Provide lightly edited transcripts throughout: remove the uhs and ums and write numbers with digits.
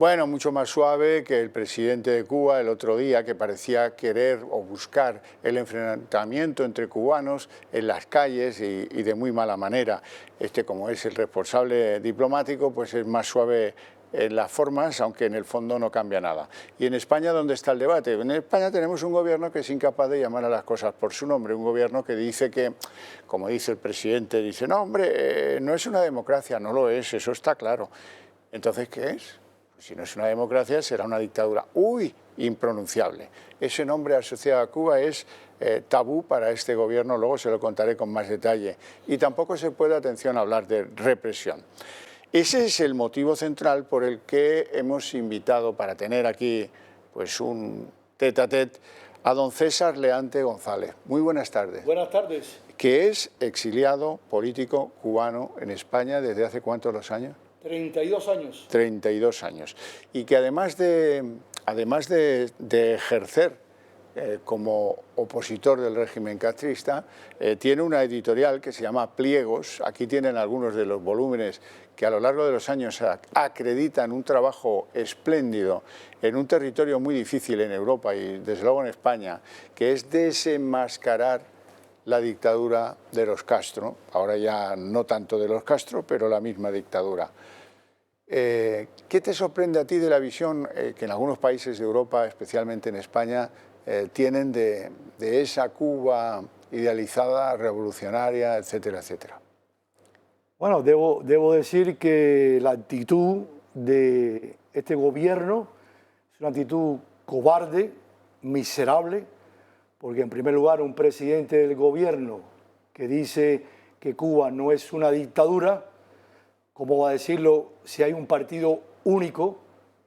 Bueno, mucho más suave que el presidente de Cuba el otro día, que parecía querer o buscar el enfrentamiento entre cubanos en las calles y de muy mala manera. Como es el responsable diplomático, pues es más suave en las formas, aunque en el fondo no cambia nada. ¿Y en España dónde está el debate? En España tenemos un gobierno que es incapaz de llamar a las cosas por su nombre, un gobierno que dice que, como dice el presidente, dice, no hombre, no es una democracia, no lo es, eso está claro. Entonces, ¿qué es? Si no es una democracia, será una dictadura. ¡Uy! Impronunciable. Ese nombre asociado a Cuba es tabú para este gobierno, luego se lo contaré con más detalle. Y tampoco se puede, atención, hablar de represión. Ese es el motivo central por el que hemos invitado, para tener aquí pues un tete-a-tete, a don César Leante González. Muy buenas tardes. Buenas tardes. Que es exiliado político cubano en España desde hace ¿cuántos años? 32 años. 32 años. Y que además de ejercer como opositor del régimen castrista, tiene una editorial que se llama Pliegos. Aquí tienen algunos de los volúmenes que a lo largo de los años acreditan un trabajo espléndido en un territorio muy difícil en Europa y desde luego en España, que es desenmascarar la dictadura de los Castro, ahora ya no tanto de los Castro, pero la misma dictadura. ¿Qué te sorprende a ti de la visión que en algunos países de Europa, especialmente en España, tienen de esa Cuba idealizada, revolucionaria, etcétera, etcétera? Bueno, debo decir que la actitud de este gobierno es una actitud cobarde, miserable, porque en primer lugar un presidente del gobierno que dice que Cuba no es una dictadura, ¿cómo va a decirlo si hay un partido único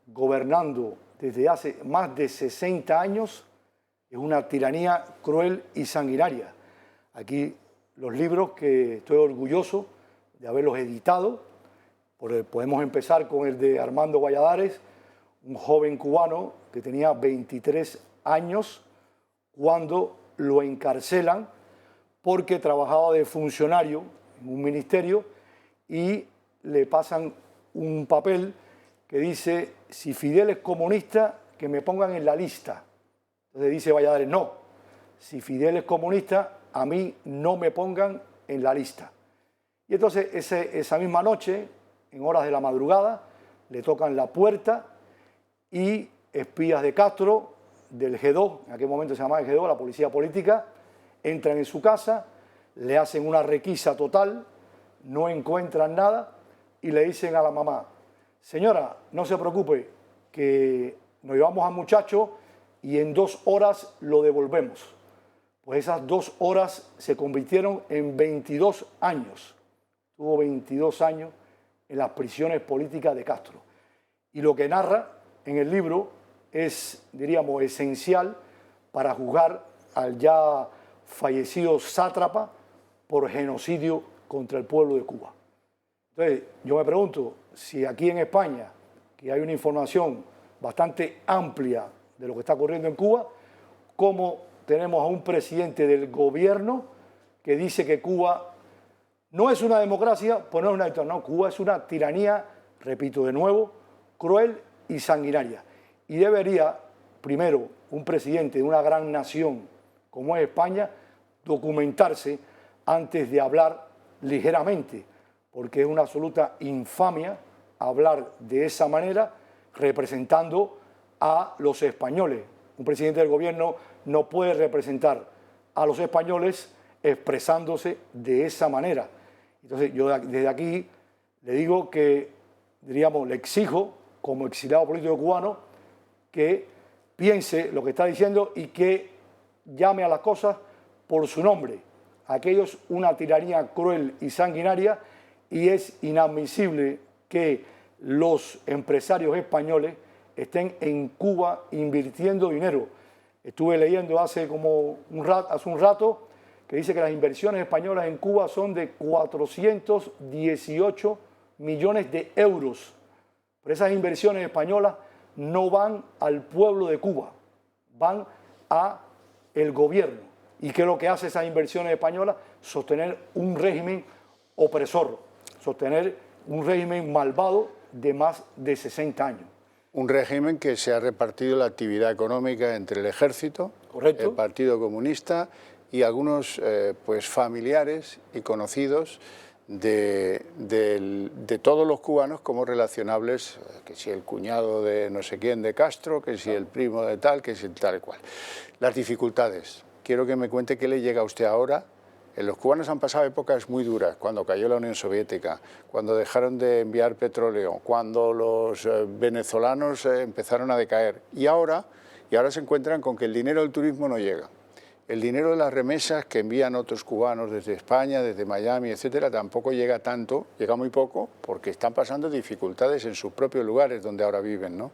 gobernando desde hace más de 60 años? Es una tiranía cruel y sanguinaria. Aquí los libros que estoy orgulloso de haberlos editado, podemos empezar con el de Armando Valladares, un joven cubano que tenía 23 años cuando lo encarcelan porque trabajaba de funcionario en un ministerio y le pasan un papel que dice, si Fidel es comunista, que me pongan en la lista. Entonces dice Valladares, no, si Fidel es comunista, a mí no me pongan en la lista. Y entonces esa misma noche, en horas de la madrugada, le tocan la puerta y espías de Castro, del G2, en aquel momento se llamaba el G2, la policía política, entran en su casa, le hacen una requisa total, no encuentran nada y le dicen a la mamá, señora, no se preocupe, que nos llevamos al muchacho y en 2 horas lo devolvemos. Pues esas 2 horas se convirtieron en 22 años. Tuvo 22 años en las prisiones políticas de Castro. Y lo que narra en el libro es, diríamos, esencial para juzgar al ya fallecido sátrapa por genocidio contra el pueblo de Cuba. Entonces, yo me pregunto si aquí en España, que hay una información bastante amplia de lo que está ocurriendo en Cuba, cómo tenemos a un presidente del gobierno que dice que Cuba no es una democracia, pues no es una dictadura, no, Cuba es una tiranía, repito de nuevo, cruel y sanguinaria. Y debería, primero, un presidente de una gran nación como es España, documentarse antes de hablar ligeramente, porque es una absoluta infamia hablar de esa manera representando a los españoles. Un presidente del gobierno no puede representar a los españoles expresándose de esa manera. Entonces yo desde aquí le digo que, diríamos, le exijo como exiliado político cubano que piense lo que está diciendo y que llame a las cosas por su nombre. Aquello es una tiranía cruel y sanguinaria y es inadmisible que los empresarios españoles estén en Cuba invirtiendo dinero. Estuve leyendo hace un rato que dice que las inversiones españolas en Cuba son de 418 millones de euros. Pero esas inversiones españolas no van al pueblo de Cuba, van a el gobierno. ¿Y qué es lo que hace esas inversiones españolas? Sostener un régimen opresor, sostener un régimen malvado de más de 60 años. Un régimen que se ha repartido la actividad económica entre el ejército, correcto, el Partido Comunista y algunos pues familiares y conocidos de todos los cubanos como relacionables, que si el cuñado de no sé quién de Castro, que si el primo de tal, que si tal y cual. Las dificultades. Quiero que me cuente qué le llega a usted ahora. Los cubanos han pasado épocas muy duras, cuando cayó la Unión Soviética, cuando dejaron de enviar petróleo, cuando los venezolanos empezaron a decaer y ahora se encuentran con que el dinero del turismo no llega. El dinero de las remesas que envían otros cubanos desde España, desde Miami, etcétera, tampoco llega tanto, llega muy poco, porque están pasando dificultades en sus propios lugares donde ahora viven, ¿no?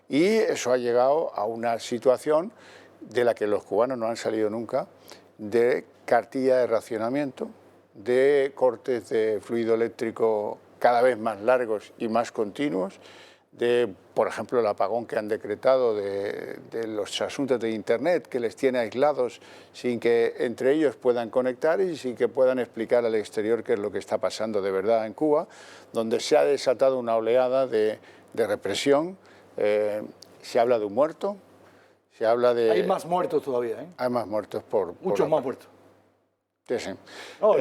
Y eso ha llegado a una situación de la que los cubanos no han salido nunca, de cartilla de racionamiento, de cortes de fluido eléctrico cada vez más largos y más continuos, de, por ejemplo, el apagón que han decretado de los asuntos de Internet, que les tiene aislados sin que entre ellos puedan conectar y sin que puedan explicar al exterior qué es lo que está pasando de verdad en Cuba, donde se ha desatado una oleada de represión. Se habla de un muerto, se habla de... Hay más muertos todavía, ¿eh? Hay más muertos muchos más muertos. Sí, sí. No,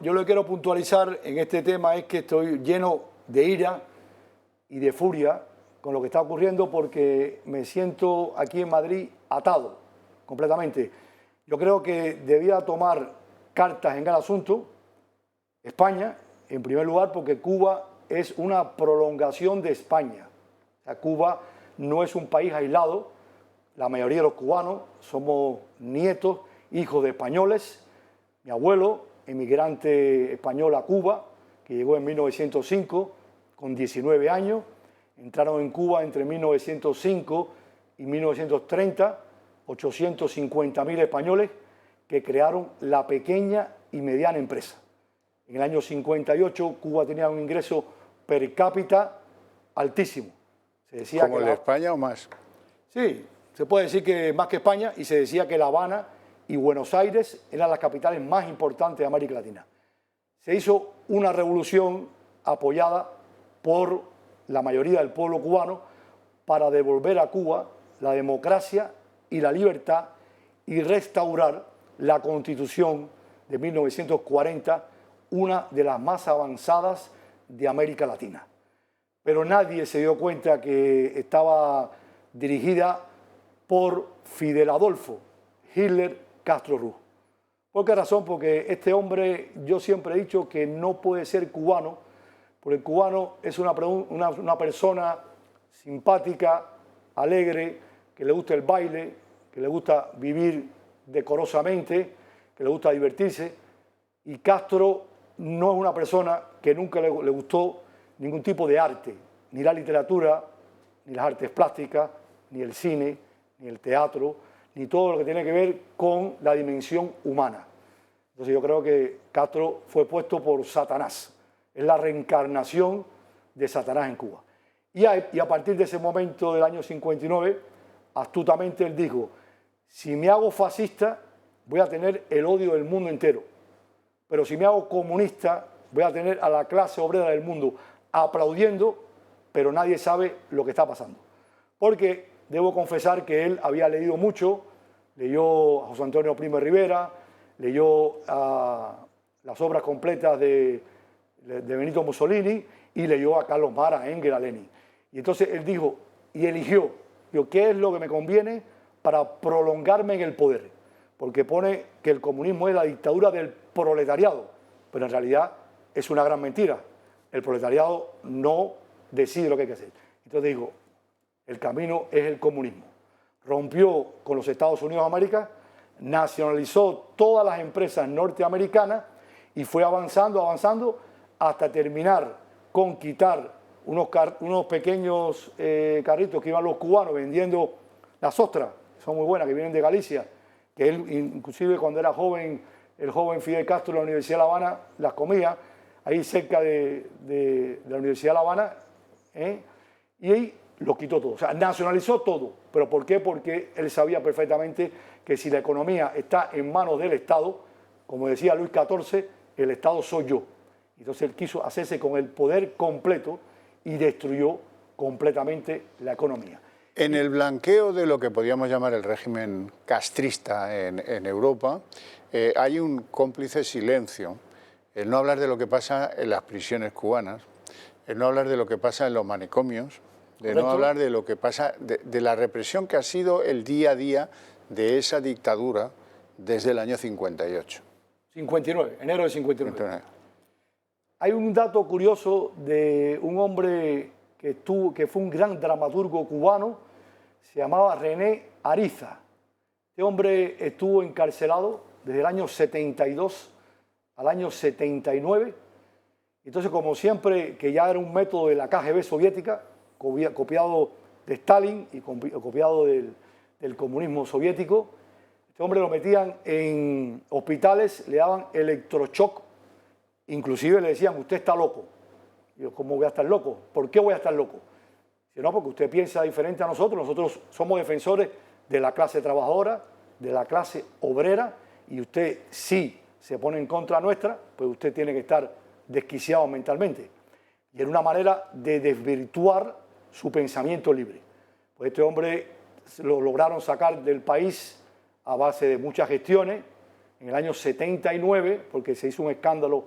yo lo que quiero puntualizar en este tema es que estoy lleno de ira y de furia con lo que está ocurriendo porque me siento aquí en Madrid atado completamente. Yo creo que debía tomar cartas en el asunto España, en primer lugar, porque Cuba es una prolongación de España. O sea, Cuba no es un país aislado. La mayoría de los cubanos somos nietos, hijos de españoles. Mi abuelo, emigrante español a Cuba, que llegó en 1905 con 19 años, entraron en Cuba entre 1905 y 1930, 850.000 españoles que crearon la pequeña y mediana empresa. En el año 58 Cuba tenía un ingreso per cápita altísimo. Se decía ¿Como el de España o más? Sí, se puede decir que más que España, y se decía que La Habana y Buenos Aires eran las capitales más importantes de América Latina. Se hizo una revolución apoyada por la mayoría del pueblo cubano para devolver a Cuba la democracia y la libertad y restaurar la Constitución de 1940, una de las más avanzadas de América Latina. Pero nadie se dio cuenta que estaba dirigida por Fidel Adolfo Hitler Castro Ruz. ¿Por qué razón? Porque este hombre, yo siempre he dicho que no puede ser cubano, porque el cubano es una persona simpática, alegre, que le gusta el baile, que le gusta vivir decorosamente, que le gusta divertirse, y Castro no es una persona que nunca le gustó ningún tipo de arte, ni la literatura, ni las artes plásticas, ni el cine, ni el teatro, ni todo lo que tiene que ver con la dimensión humana. Entonces yo creo que Castro fue puesto por Satanás, es la reencarnación de Satanás en Cuba. Y a partir de ese momento del año 59, astutamente él dijo, si me hago fascista voy a tener el odio del mundo entero, pero si me hago comunista voy a tener a la clase obrera del mundo aplaudiendo, pero nadie sabe lo que está pasando. Porque debo confesar que él había leído mucho, leyó a José Antonio Primo de Rivera, leyó las obras completas de Benito Mussolini y leyó a Carlos Marx, a Engels, a Lenin. Y entonces él dijo, y eligió, ¿qué es lo que me conviene para prolongarme en el poder? Porque pone que el comunismo es la dictadura del proletariado, pero en realidad es una gran mentira. El proletariado no decide lo que hay que hacer. Entonces digo, el camino es el comunismo. Rompió con los Estados Unidos de América, nacionalizó todas las empresas norteamericanas y fue avanzando hasta terminar con quitar unos pequeños carritos que iban los cubanos vendiendo las ostras, que son muy buenas, que vienen de Galicia, que él inclusive cuando era joven, el joven Fidel Castro en la Universidad de La Habana las comía, ahí cerca de la Universidad de La Habana, y ahí lo quitó todo, o sea, nacionalizó todo. ¿Pero por qué? Porque él sabía perfectamente que si la economía está en manos del Estado, como decía Luis XIV, el Estado soy yo. Entonces él quiso hacerse con el poder completo y destruyó completamente la economía. En el blanqueo de lo que podríamos llamar el régimen castrista en Europa, hay un cómplice silencio, el no hablar de lo que pasa en las prisiones cubanas, el no hablar de lo que pasa en los manicomios, de no hablar de lo que pasa, de la represión que ha sido el día a día de esa dictadura desde el año 58. 59, enero de 59. Hay un dato curioso de un hombre que fue un gran dramaturgo cubano, se llamaba René Ariza. Este hombre estuvo encarcelado desde el año 72 al año 79. Entonces, como siempre, que ya era un método de la KGB soviética, copiado de Stalin y copiado del comunismo soviético, este hombre lo metían en hospitales, le daban electroshock, inclusive le decían, usted está loco. Y yo, ¿cómo voy a estar loco? ¿Por qué voy a estar loco? Si no, porque usted piensa diferente a nosotros somos defensores de la clase trabajadora, de la clase obrera, y usted sí se pone en contra nuestra, pues usted tiene que estar desquiciado mentalmente. Y era una manera de desvirtuar su pensamiento libre. Pues este hombre lo lograron sacar del país a base de muchas gestiones en el año 79, porque se hizo un escándalo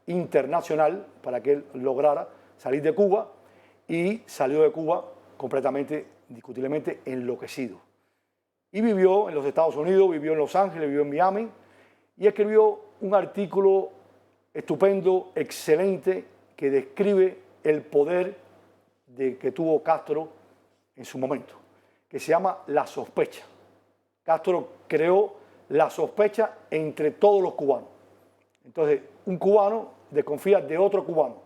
internacional para que él lograra salir de Cuba, y salió de Cuba completamente, indiscutiblemente enloquecido. Y vivió en los Estados Unidos, vivió en Los Ángeles, vivió en Miami, y escribió un artículo estupendo, excelente, que describe el poder que tuvo Castro en su momento, que se llama La Sospecha. Castro creó la sospecha entre todos los cubanos. Entonces, un cubano desconfía de otro cubano,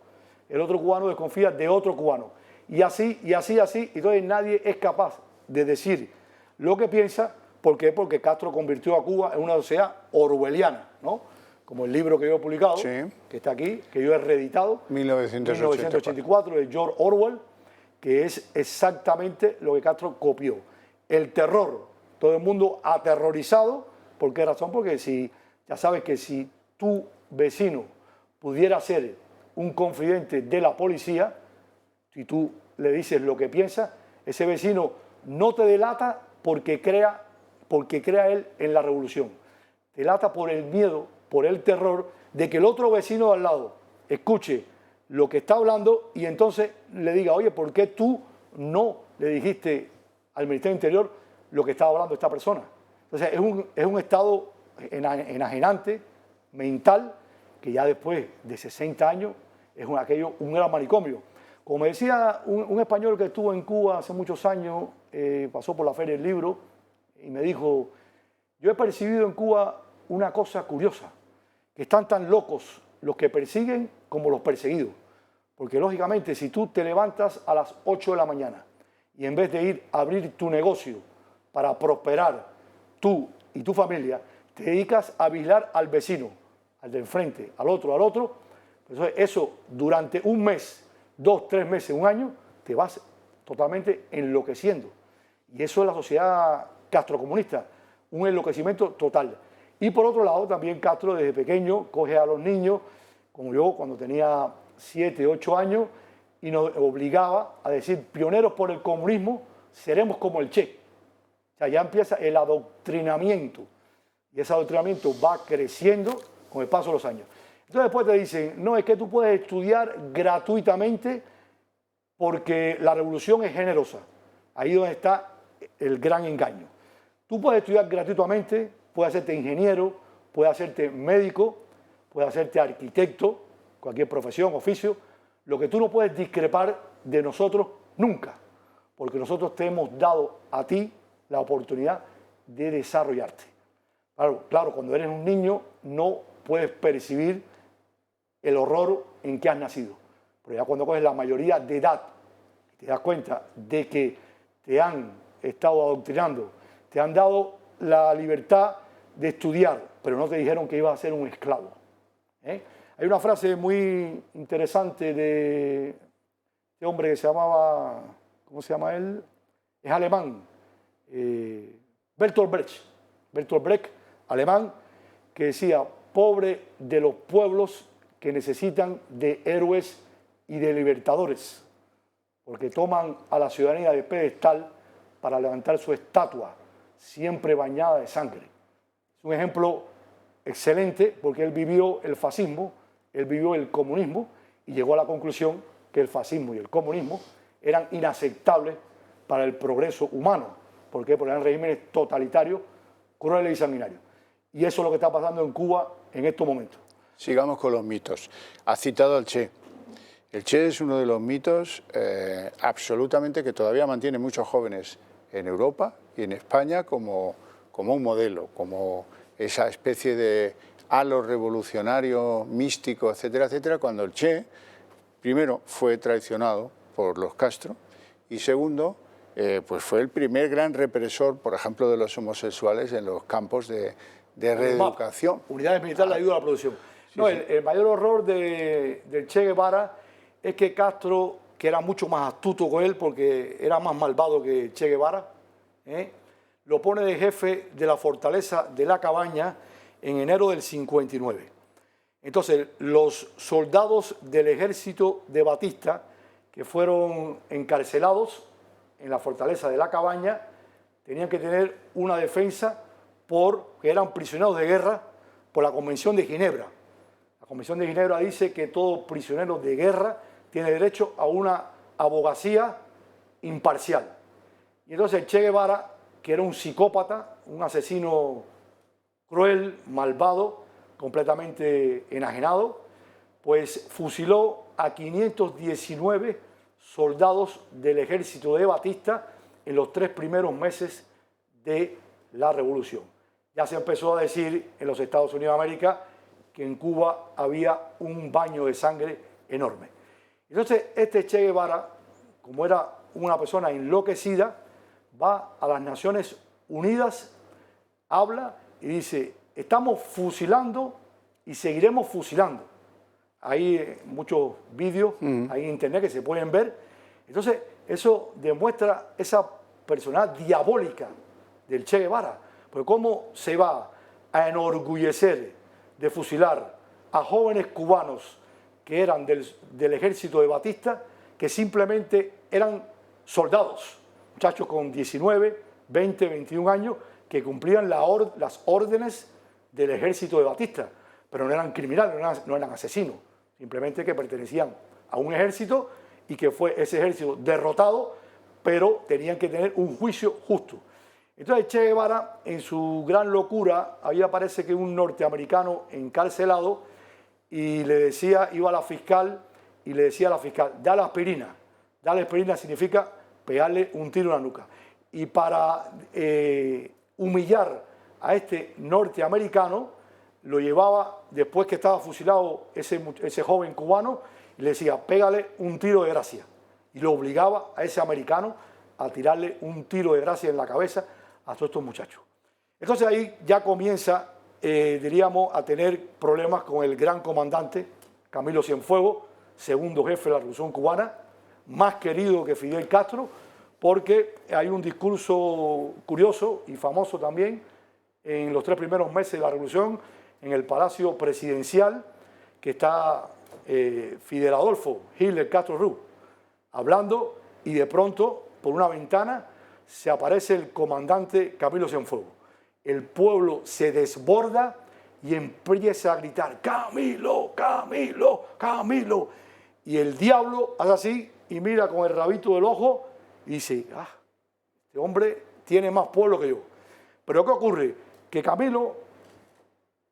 el otro cubano desconfía de otro cubano, y así, y así, así. Entonces nadie es capaz de decir lo que piensa. ¿Por qué? Porque Castro convirtió a Cuba en una sociedad orwelliana, ¿no? Como el libro que yo he publicado, sí, que está aquí, que yo he reeditado, 1984, de George Orwell, que es exactamente lo que Castro copió. El terror, todo el mundo aterrorizado. ¿Por qué razón? Porque ya sabes que si tu vecino pudiera ser un confidente de la policía, si tú le dices lo que piensa, ese vecino no te delata porque crea él en la revolución. Te delata por el miedo, por el terror de que el otro vecino de al lado escuche lo que está hablando y entonces le diga, oye, ¿por qué tú no le dijiste al Ministerio del Interior lo que estaba hablando esta persona? Entonces es un estado enajenante, mental, que ya después de 60 años es un gran manicomio. Como me decía un español que estuvo en Cuba hace muchos años, pasó por la Feria del Libro y me dijo, yo he percibido en Cuba una cosa curiosa, que están tan locos los que persiguen como los perseguidos. Porque lógicamente si tú te levantas a las 8 de la mañana y en vez de ir a abrir tu negocio para prosperar tú y tu familia, te dedicas a vigilar al vecino, al del frente, al otro, pues eso durante un mes, 2, 3 meses, un año, te vas totalmente enloqueciendo. Y eso es la sociedad castrocomunista, un enloquecimiento total. Y por otro lado, también Castro desde pequeño coge a los niños, como yo cuando tenía 7, 8 años, y nos obligaba a decir, pioneros por el comunismo, seremos como el Che. O sea, ya empieza el adoctrinamiento. Y ese adoctrinamiento va creciendo con el paso de los años. Entonces después te dicen, no, es que tú puedes estudiar gratuitamente porque la revolución es generosa. Ahí es donde está el gran engaño. Tú puedes estudiar gratuitamente, puedes hacerte ingeniero, puedes hacerte médico, puedes hacerte arquitecto, cualquier profesión, oficio. Lo que tú no puedes discrepar de nosotros nunca, porque nosotros te hemos dado a ti la oportunidad de desarrollarte. Claro, cuando eres un niño no puedes percibir el horror en que has nacido. Pero ya cuando coges la mayoría de edad, te das cuenta de que te han estado adoctrinando, te han dado la libertad de estudiar, pero no te dijeron que ibas a ser un esclavo. Hay una frase muy interesante de este hombre que se llamaba, ¿cómo se llama él? Es alemán, Bertolt Brecht. Bertolt Brecht, alemán, que decía, pobre de los pueblos que necesitan de héroes y de libertadores, porque toman a la ciudadanía de pedestal para levantar su estatua, siempre bañada de sangre. Es un ejemplo excelente porque él vivió el fascismo, él vivió el comunismo y llegó a la conclusión que el fascismo y el comunismo eran inaceptables para el progreso humano. ¿Por qué? Porque eran regímenes totalitarios, crueles y sanguinarios. Y eso es lo que está pasando en Cuba en estos momentos. Sigamos con los mitos. Has citado al Che. El Che es uno de los mitos absolutamente que todavía mantiene muchos jóvenes en Europa y en España como un modelo, como esa especie de halo revolucionario, místico, etcétera, etcétera, cuando el Che, primero, fue traicionado por los Castro y segundo, pues fue el primer gran represor, por ejemplo, de los homosexuales en los campos de reeducación. Unidades militares de ayuda a la producción. Sí, no, sí. El mayor horror del Che Guevara es que Castro, que era mucho más astuto con él porque era más malvado que Che Guevara, lo pone de jefe de la fortaleza de La Cabaña en enero del 59. Entonces, los soldados del ejército de Batista que fueron encarcelados en la fortaleza de La Cabaña tenían que tener una defensa porque eran prisioneros de guerra por la Convención de Ginebra. La Convención de Ginebra dice que todo prisionero de guerra tiene derecho a una abogacía imparcial. Y entonces el Che Guevara, que era un psicópata, un asesino cruel, malvado, completamente enajenado, pues fusiló a 519 soldados del ejército de Batista en los 3 primeros meses de la revolución. Ya se empezó a decir en los Estados Unidos de América que en Cuba había un baño de sangre enorme. Entonces este Che Guevara, como era una persona enloquecida, va a las Naciones Unidas, habla y dice: estamos fusilando y seguiremos fusilando. Hay muchos vídeos ahí en internet que se pueden ver. Entonces eso demuestra esa personalidad diabólica del Che Guevara. Porque cómo se va a enorgullecer de fusilar a jóvenes cubanos que eran del ejército de Batista, que simplemente eran soldados, muchachos con 19, 20, 21 años, que cumplían las órdenes del ejército de Batista, pero no eran criminales, no eran asesinos, simplemente que pertenecían a un ejército y que fue ese ejército derrotado, pero tenían que tener un juicio justo. Entonces Che Guevara, en su gran locura, había parece que un norteamericano encarcelado y le decía, iba a la fiscal y le decía a la fiscal: dale aspirina. Dale aspirina significa pegarle un tiro en la nuca. Y para humillar a este norteamericano, lo llevaba, después que estaba fusilado ese joven cubano, y le decía: pégale un tiro de gracia. Y lo obligaba a ese americano a tirarle un tiro de gracia en la cabeza a todos estos muchachos. Entonces ahí ya comienza, diríamos, a tener problemas con el gran comandante Camilo Cienfuegos, segundo jefe de la Revolución Cubana, más querido que Fidel Castro, porque hay un discurso curioso y famoso también en los 3 primeros meses de la Revolución en el Palacio Presidencial, que está Fidel Adolfo Hitler Castro Ruz hablando, y de pronto por una ventana se aparece el comandante Camilo Cienfuegos. El pueblo se desborda y empieza a gritar: ¡Camilo, Camilo, Camilo! Y el diablo hace así y mira con el rabito del ojo y dice: ah, este hombre tiene más pueblo que yo. Pero ¿qué ocurre? Que Camilo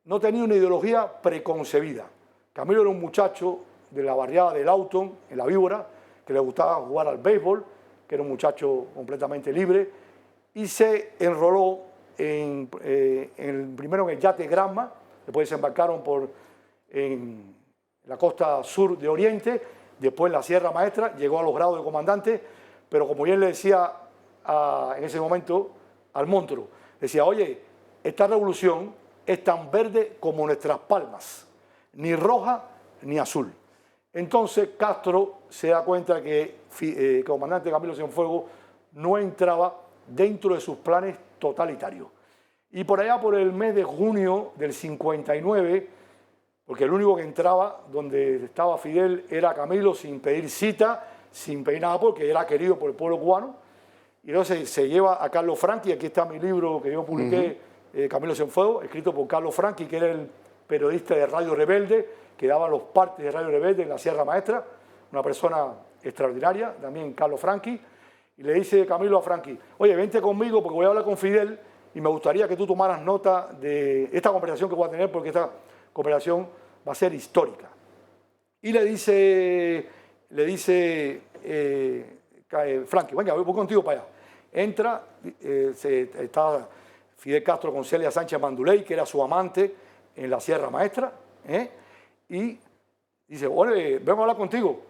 no tenía una ideología preconcebida. Camilo era un muchacho de la barriada del Auton, en La Víbora, que le gustaba jugar al béisbol, que era un muchacho completamente libre, y se enroló primero en el yate Granma, después desembarcaron en la costa sur de Oriente, después en la Sierra Maestra, llegó a los grados de comandante, pero como bien le decía en ese momento al Montro, decía: oye, esta revolución es tan verde como nuestras palmas, ni roja ni azul. Entonces Castro se da cuenta que el comandante Camilo Cienfuegos no entraba dentro de sus planes totalitarios. Y por allá, por el mes de junio del 59, porque el único que entraba donde estaba Fidel era Camilo, sin pedir cita, sin pedir nada porque era querido por el pueblo cubano. Y entonces se lleva a Carlos Franqui, aquí está mi libro que yo publiqué, Camilo Cienfuegos, escrito por Carlos Franqui, que era el periodista de Radio Rebelde, que daba los partes de Radio Rebelde en la Sierra Maestra, una persona extraordinaria, también Carlos Franqui, y le dice Camilo a Franqui, oye, vente conmigo porque voy a hablar con Fidel y me gustaría que tú tomaras nota de esta conversación que voy a tener porque esta conversación va a ser histórica. Y le dice Franqui, venga, voy contigo para allá. Entra, está Fidel Castro con Celia Sánchez Manduley, que era su amante en la Sierra Maestra, y dice, oye, vengo a hablar contigo.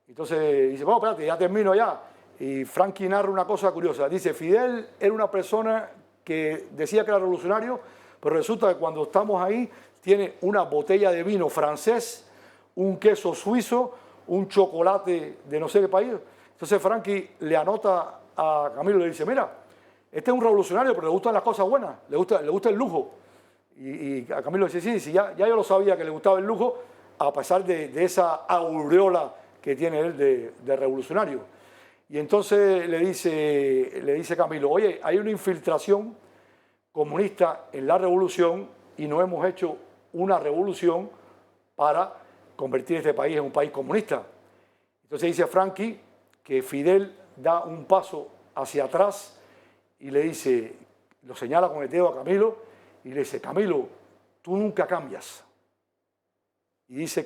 Entonces dice, bueno, espérate, ya termino ya. Y Franqui narra una cosa curiosa. Dice, Fidel era una persona que decía que era revolucionario, pero resulta que cuando estamos ahí tiene una botella de vino francés, un queso suizo, un chocolate de no sé qué país. Entonces Franqui le anota a Camilo y le dice, mira, este es un revolucionario, pero le gustan las cosas buenas, le gusta el lujo. Y a Camilo le dice, sí, ya yo lo sabía que le gustaba el lujo, a pesar de esa aureola que tiene él de revolucionario. Y entonces le dice Camilo, oye, hay una infiltración comunista en la revolución y no hemos hecho una revolución para convertir este país en un país comunista. Entonces dice Franqui que Fidel da un paso hacia atrás y le dice, lo señala con el dedo a Camilo y le dice, Camilo, tú nunca cambias. Y dice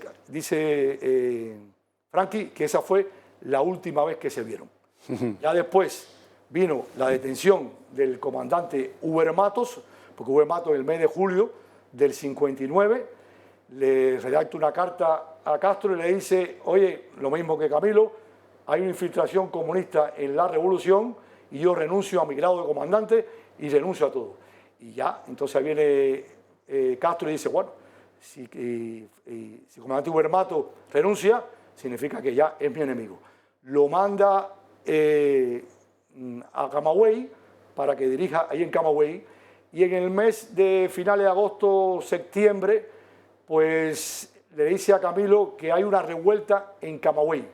Franqui que esa fue la última vez que se vieron. Ya después vino la detención del comandante Huber Matos, porque Huber Matos en el mes de julio del 59 le redacta una carta a Castro y le dice, oye, lo mismo que Camilo, hay una infiltración comunista en la revolución y yo renuncio a mi grado de comandante y renuncio a todo. Y ya, entonces viene Castro y dice, bueno, si el comandante Huber Matos renuncia, significa que ya es mi enemigo. Lo manda a Camagüey para que dirija ahí en Camagüey y en el mes de finales de agosto, septiembre, pues le dice a Camilo que hay una revuelta en Camagüey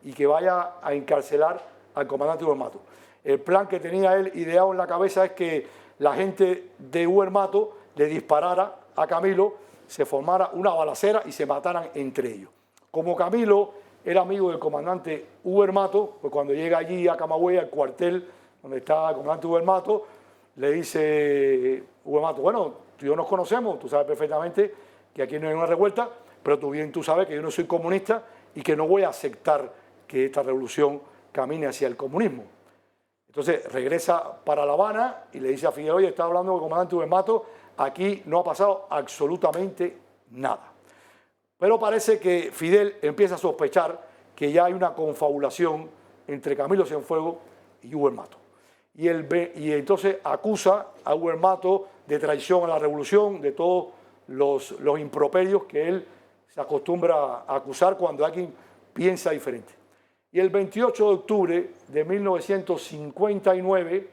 y que vaya a encarcelar al comandante Huber Matos. El plan que tenía él ideado en la cabeza es que la gente de Huber Matos le disparara a Camilo, se formara una balacera y se mataran entre ellos. Como Camilo era amigo del comandante Huber Matos, pues cuando llega allí a Camagüey, al cuartel donde está el comandante Huber Matos, le dice Huber Matos, bueno, tú y yo nos conocemos, tú sabes perfectamente que aquí no hay una revuelta, pero tú sabes que yo no soy comunista y que no voy a aceptar que esta revolución camine hacia el comunismo. Entonces regresa para La Habana y le dice a Fidel, oye, está hablando con el comandante Huber Matos, aquí no ha pasado absolutamente nada. Pero parece que Fidel empieza a sospechar que ya hay una confabulación entre Camilo Cienfuegos y Huber Matos. Y entonces acusa a Huber Matos de traición a la revolución, de todos los improperios que él se acostumbra a acusar cuando alguien piensa diferente. Y el 28 de octubre de 1959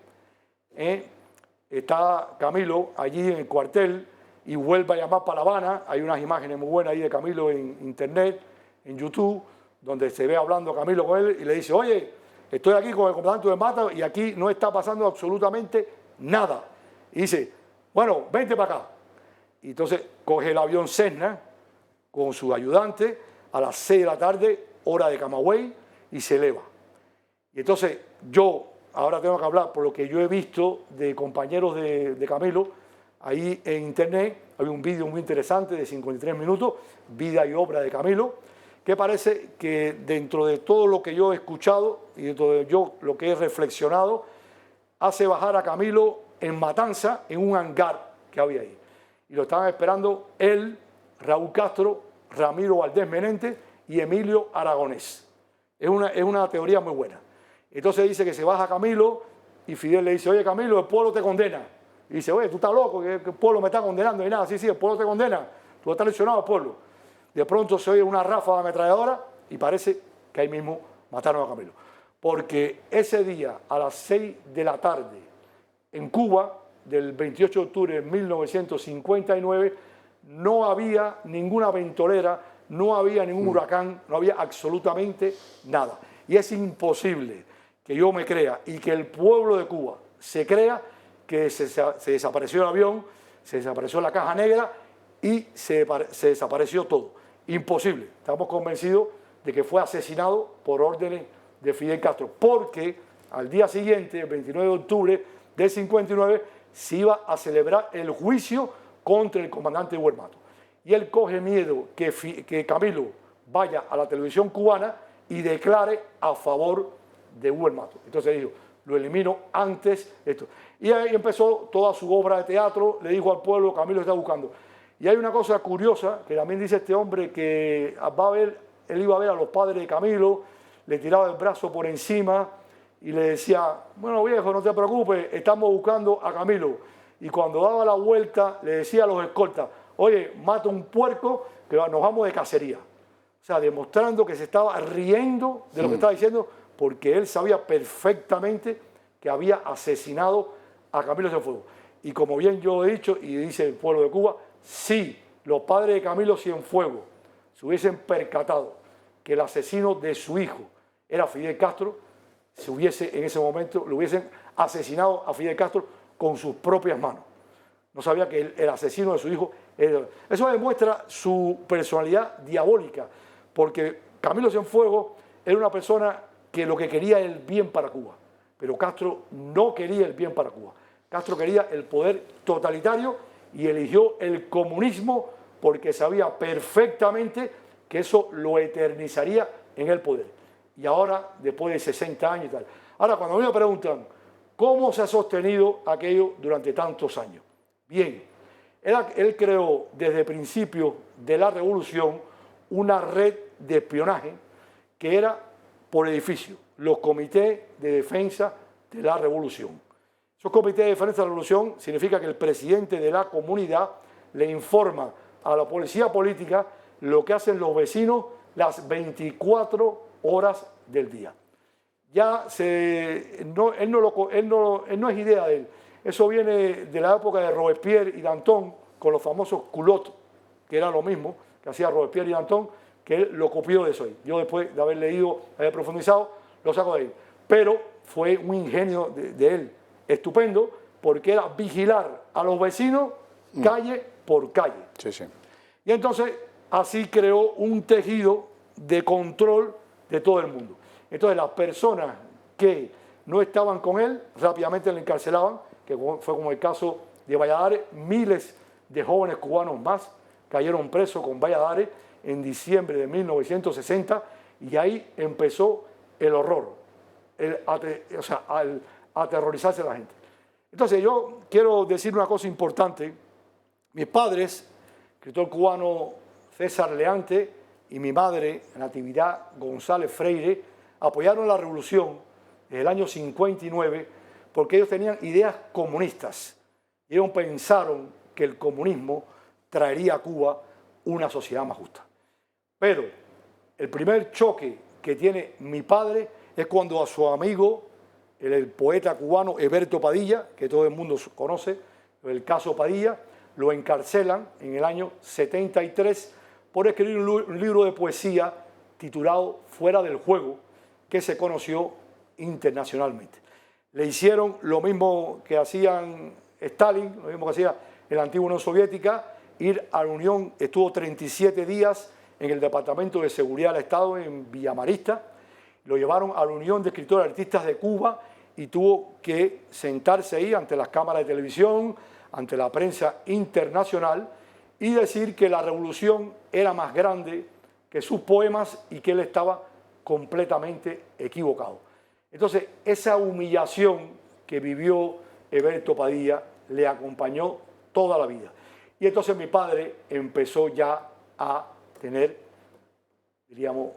está Camilo allí en el cuartel y vuelve a llamar para La Habana. Hay unas imágenes muy buenas ahí de Camilo en internet, en YouTube, donde se ve hablando Camilo con él y le dice, oye, estoy aquí con el comandante Huber Matos y aquí no está pasando absolutamente nada. Y dice, bueno, vente para acá. Y entonces coge el avión Cessna con su ayudante a las 6 de la tarde, hora de Camagüey, y se eleva. Y entonces yo ahora tengo que hablar por lo que yo he visto de compañeros de Camilo. Ahí en internet hay un vídeo muy interesante de 53 minutos, vida y obra de Camilo, que parece que dentro de todo lo que yo he escuchado y dentro de lo que he reflexionado, hace bajar a Camilo en Matanza, en un hangar que había ahí. Y lo estaban esperando él, Raúl Castro, Ramiro Valdés Menente y Emilio Aragonés. Es una teoría muy buena. Entonces dice que se baja Camilo y Fidel le dice, oye Camilo, el pueblo te condena. Y dice, oye, tú estás loco, que el pueblo me está condenando. Y nada, sí, el pueblo te condena, tú estás lesionado al pueblo. De pronto se oye una ráfaga de ametralladora y parece que ahí mismo mataron a Camilo. Porque ese día, a las 6 de la tarde, en Cuba, del 28 de octubre de 1959, no había ninguna ventolera, no había ningún huracán, no había absolutamente nada. Y es imposible que yo me crea y que el pueblo de Cuba se crea que se desapareció el avión, se desapareció la caja negra y se desapareció todo. Imposible. Estamos convencidos de que fue asesinado por órdenes de Fidel Castro, porque al día siguiente, el 29 de octubre del 59, se iba a celebrar el juicio contra el comandante Hugo el Mato. Y él coge miedo que Camilo vaya a la televisión cubana y declare a favor de Hugo el Mato. Entonces dijo, lo elimino antes esto. Y ahí empezó toda su obra de teatro, le dijo al pueblo, Camilo está buscando. Y hay una cosa curiosa, que también dice este hombre, que él iba a ver a los padres de Camilo, le tiraba el brazo por encima y le decía, bueno viejo, no te preocupes, estamos buscando a Camilo. Y cuando daba la vuelta, le decía a los escoltas, oye, mata un puerco que nos vamos de cacería. O sea, demostrando que se estaba riendo de lo que estaba diciendo, porque él sabía perfectamente que había asesinado a Camilo Cienfuegos. Y como bien yo he dicho, y dice el pueblo de Cuba, si los padres de Camilo Cienfuegos se hubiesen percatado que el asesino de su hijo era Fidel Castro, en ese momento lo hubiesen asesinado a Fidel Castro con sus propias manos. No sabía que el asesino de su hijo era... Eso demuestra su personalidad diabólica, porque Camilo Cienfuegos era una persona que lo que quería era el bien para Cuba, pero Castro no quería el bien para Cuba. Castro quería el poder totalitario y eligió el comunismo porque sabía perfectamente que eso lo eternizaría en el poder. Y ahora, después de 60 años y tal. Ahora, cuando a mí me preguntan, ¿cómo se ha sostenido aquello durante tantos años? Bien, él creó desde el principio de la revolución una red de espionaje que era por edificio, los comités de defensa de la revolución. Esos comités de defensa de la revolución significa que el presidente de la comunidad le informa a la policía política lo que hacen los vecinos las 24 horas del día. Él no es idea de él. Eso viene de la época de Robespierre y Danton con los famosos culottes, que era lo mismo que hacía Robespierre y Danton, que él lo copió de eso. Yo después de haber leído, haber profundizado, lo saco de ahí. Pero fue un ingenio de él estupendo, porque era vigilar a los vecinos calle por calle. Sí, sí. Y entonces así creó un tejido de control de todo el mundo. Entonces las personas que no estaban con él rápidamente le encarcelaban, que fue como el caso de Valladares. Miles de jóvenes cubanos más cayeron presos con Valladares en diciembre de 1960 y ahí empezó el horror, al aterrorizarse a la gente. Entonces yo quiero decir una cosa importante. Mis padres, escritor cubano César Leante y mi madre, Natividad González Freire, apoyaron la revolución desde el año 59 porque ellos tenían ideas comunistas y ellos pensaron que el comunismo traería a Cuba una sociedad más justa. Pero el primer choque que tiene mi padre es cuando a su amigo, el poeta cubano Eberto Padilla, que todo el mundo conoce, el caso Padilla, lo encarcelan en el año 73 por escribir un libro de poesía titulado Fuera del Juego, que se conoció internacionalmente. Le hicieron lo mismo que hacían Stalin, lo mismo que hacía en la antigua Unión Soviética, ir a la Unión, estuvo 37 días en el Departamento de Seguridad del Estado en Villamarista, lo llevaron a la Unión de Escritores y Artistas de Cuba y tuvo que sentarse ahí ante las cámaras de televisión, ante la prensa internacional y decir que la revolución era más grande que sus poemas y que él estaba completamente equivocado. Entonces, esa humillación que vivió Eberto Padilla le acompañó toda la vida. Y entonces mi padre empezó ya a tener, diríamos,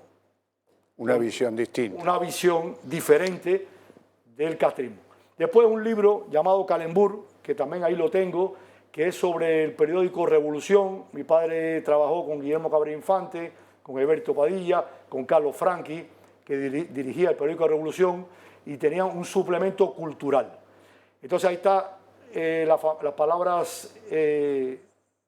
una visión distinta. Una visión diferente del castrismo. Después un libro llamado Calembur, que también ahí lo tengo, que es sobre el periódico Revolución. Mi padre trabajó con Guillermo Cabrera Infante, con Eberto Padilla, con Carlos Franqui, que dirigía el periódico Revolución, y tenía un suplemento cultural. Entonces ahí está las palabras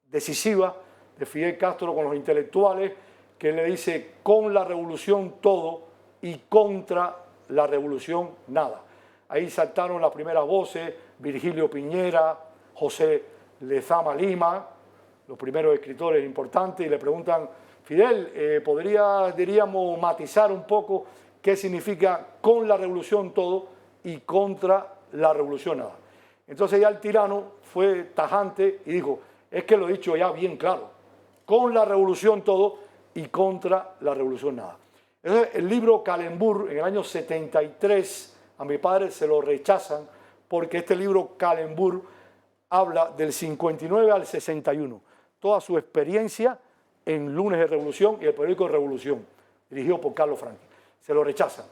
decisivas de Fidel Castro con los intelectuales, que él le dice, con la revolución todo y contra la revolución nada. Ahí saltaron las primeras voces, Virgilio Piñera, José Lezama Lima, los primeros escritores importantes, y le preguntan, Fidel, diríamos, matizar un poco qué significa con la revolución todo y contra la revolución nada. Entonces ya el tirano fue tajante y dijo, es que lo he dicho ya bien claro, con la revolución todo y contra la revolución nada. Entonces el libro Kallenburg, en el año 73, a mi padre se lo rechazan porque este libro Kallenburg habla del 59 al 61, toda su experiencia en Lunes de Revolución y el periódico Revolución, dirigido por Carlos Franqui. Se lo rechazan.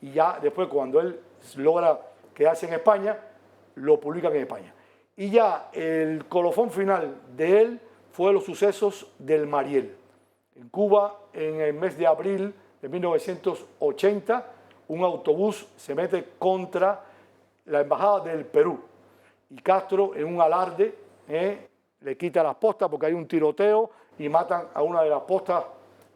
Y ya después, cuando él logra quedarse en España, lo publican en España. Y ya el colofón final de él fue los sucesos del Mariel. En Cuba, en el mes de abril de 1980, un autobús se mete contra la embajada del Perú. Y Castro, en un alarde, le quita las postas porque hay un tiroteo y matan a una de las postas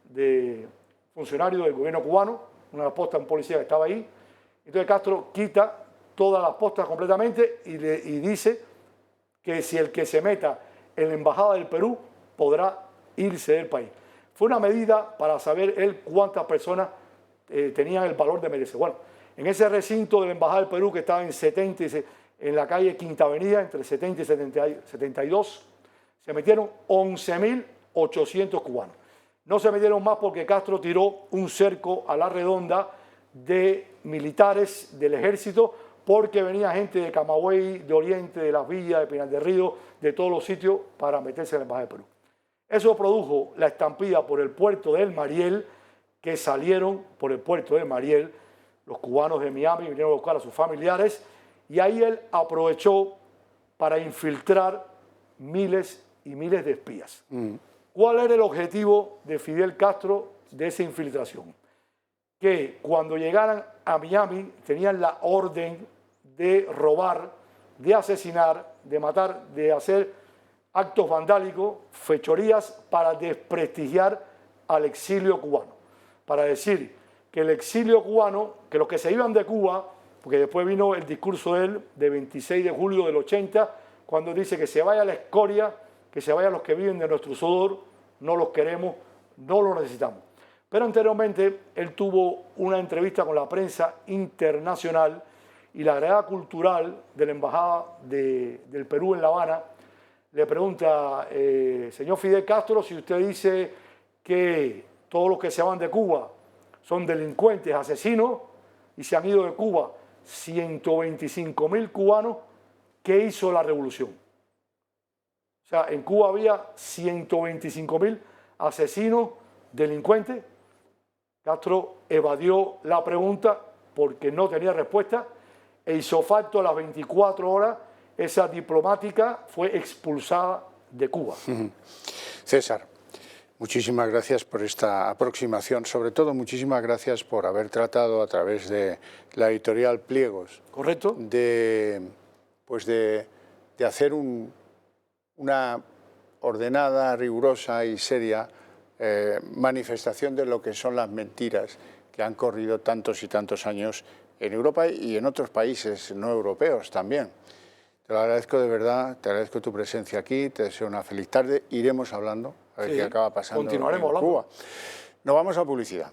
de funcionarios del gobierno cubano, una de las postas de un policía que estaba ahí. Entonces Castro quita todas las postas completamente y dice que si el que se meta en la embajada del Perú podrá irse del país. Fue una medida para saber él cuántas personas tenían el valor de merecer. Bueno, en ese recinto de la embajada del Perú que estaba en la calle Quinta Avenida, entre 70 y 72, se metieron 11.800 cubanos. No se metieron más porque Castro tiró un cerco a la redonda de militares del ejército porque venía gente de Camagüey, de Oriente, de Las Villas, de Pinar del Río, de todos los sitios para meterse en la embajada del Perú. Eso produjo la estampida por el puerto del Mariel, que salieron por el puerto del Mariel los cubanos de Miami, vinieron a buscar a sus familiares, y ahí él aprovechó para infiltrar miles y miles de espías. ¿Cuál era el objetivo de Fidel Castro de esa infiltración? Que cuando llegaran a Miami tenían la orden de robar, de asesinar, de matar, de hacer actos vandálicos, fechorías para desprestigiar al exilio cubano. Para decir que el exilio cubano, que los que se iban de Cuba, porque después vino el discurso de él de 26 de julio del 80, cuando dice que se vaya la escoria, que se vayan los que viven de nuestro sudor, no los queremos, no los necesitamos. Pero anteriormente él tuvo una entrevista con la prensa internacional y la agregada cultural de la Embajada del Perú en La Habana le pregunta, señor Fidel Castro, si usted dice que todos los que se van de Cuba son delincuentes, asesinos, y se han ido de Cuba 125.000 cubanos, ¿qué hizo la revolución? O sea, en Cuba había 125.000 asesinos, delincuentes. Castro evadió la pregunta porque no tenía respuesta e hizo facto a las 24 horas. Esa diplomática fue expulsada de Cuba. César, muchísimas gracias por esta aproximación. Sobre todo, muchísimas gracias por haber tratado a través de la editorial Pliegos. ¿Correcto? De hacer una ordenada, rigurosa y seria manifestación de lo que son las mentiras que han corrido tantos y tantos años en Europa y en otros países no europeos también. Te lo agradezco de verdad, te agradezco tu presencia aquí, te deseo una feliz tarde, iremos hablando a ver qué acaba pasando en Cuba. Nos vamos a publicidad.